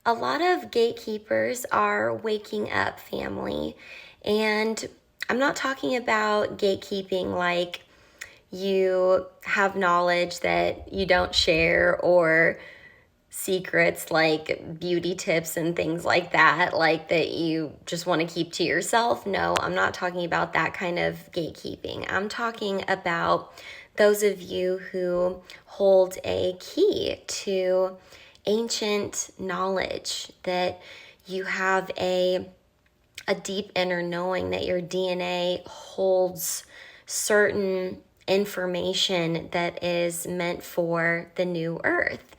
A lot of gatekeepers are waking up, family. And I'm not talking about gatekeeping like you have knowledge that you don't share or secrets like beauty tips and things like that, like that you just want to keep to yourself. No, I'm not talking about that kind of gatekeeping. I'm talking about those of you who hold a key to ancient knowledge, that you have a deep inner knowing that your DNA holds certain information that is meant for the new earth.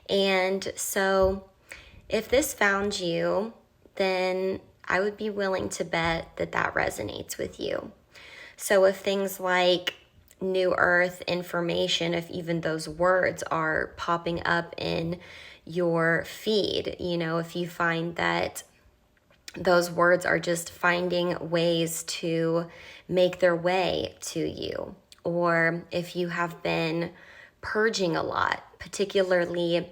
And so if this found you, then I would be willing to bet that that resonates with you. So if things like new earth information, if even those words are popping up in your feed, if you find that those words are just finding ways to make their way to you, or if you have been purging a lot, particularly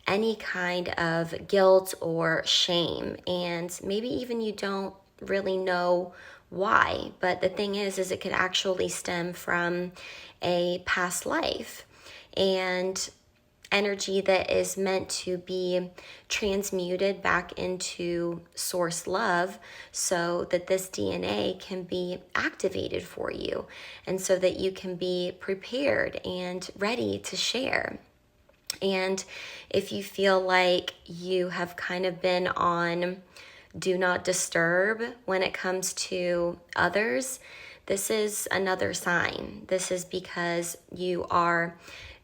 any kind of guilt or shame, and maybe even you don't really know why, but the thing is it could actually stem from a past life and energy that is meant to be transmuted back into source love so that this DNA can be activated for you and so that you can be prepared and ready to share. And if you feel like you have kind of been on do not disturb when it comes to others, this is another sign. This is because you are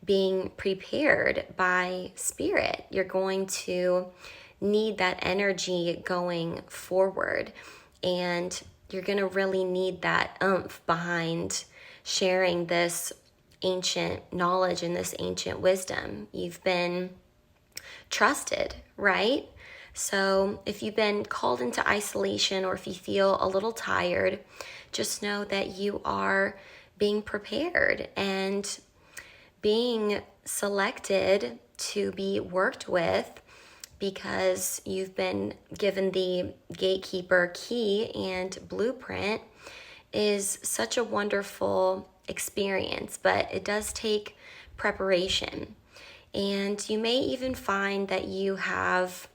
being prepared by spirit. You're going to need that energy going forward, and you're going to really need that oomph behind sharing this ancient knowledge and this ancient wisdom. You've been trusted, right? So if you've been called into isolation or if you feel a little tired, just know that you are being prepared and being selected to be worked with, because you've been given the gatekeeper key and blueprint, is such a wonderful experience, but it does take preparation. And you may even find that you have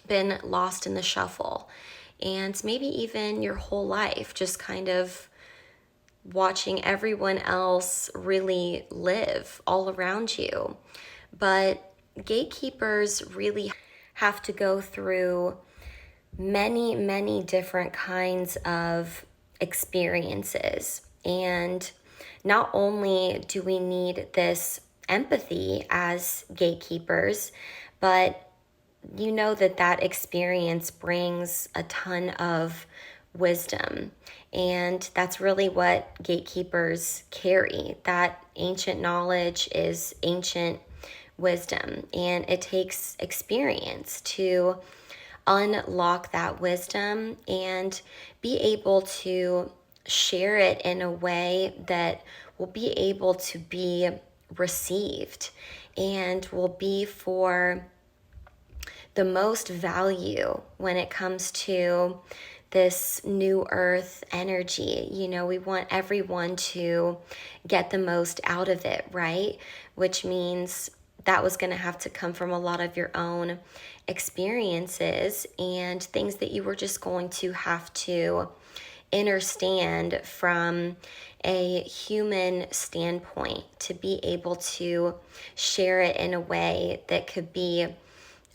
been lost in the shuffle, and maybe even your whole life just kind of watching everyone else really live all around you. But gatekeepers really have to go through many, many different kinds of experiences. And not only do we need this empathy as gatekeepers, but you know that experience brings a ton of wisdom. And that's really what gatekeepers carry. That ancient knowledge is ancient wisdom, and it takes experience to unlock that wisdom and be able to share it in a way that will be able to be received and will be for the most value when it comes to this new earth energy. We want everyone to get the most out of it, right? Which means that was going to have to come from a lot of your own experiences and things that you were just going to have to understand from a human standpoint to be able to share it in a way that could be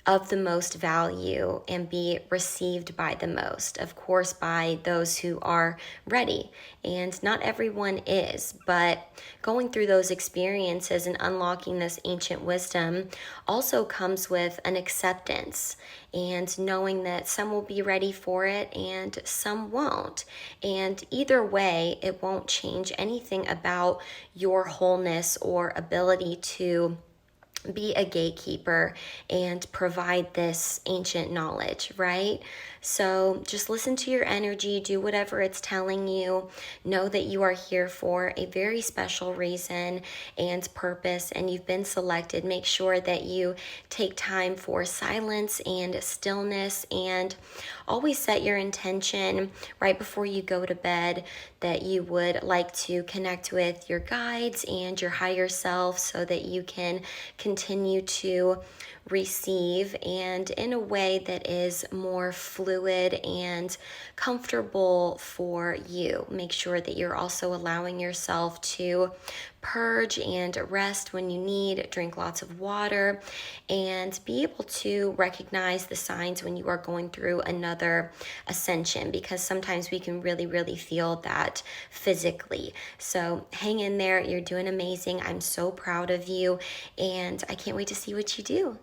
of the most value and be received by the most, of course, by those who are ready. And not everyone is, but going through those experiences and unlocking this ancient wisdom also comes with an acceptance and knowing that some will be ready for it and some won't. And either way, it won't change anything about your wholeness or ability to be a gatekeeper and provide this ancient knowledge, right? So just listen to your energy, do whatever it's telling you. Know that you are here for a very special reason and purpose, and you've been selected. Make sure that you take time for silence and stillness, and always set your intention right before you go to bed that you would like to connect with your guides and your higher self so that you can continue to receive, and in a way that is more fluid and comfortable for you. Make sure that you're also allowing yourself to purge and rest when you need, drink lots of water, and be able to recognize the signs when you are going through another ascension, because sometimes we can really, really feel that physically. So hang in there. You're doing amazing. I'm so proud of you, and I can't wait to see what you do.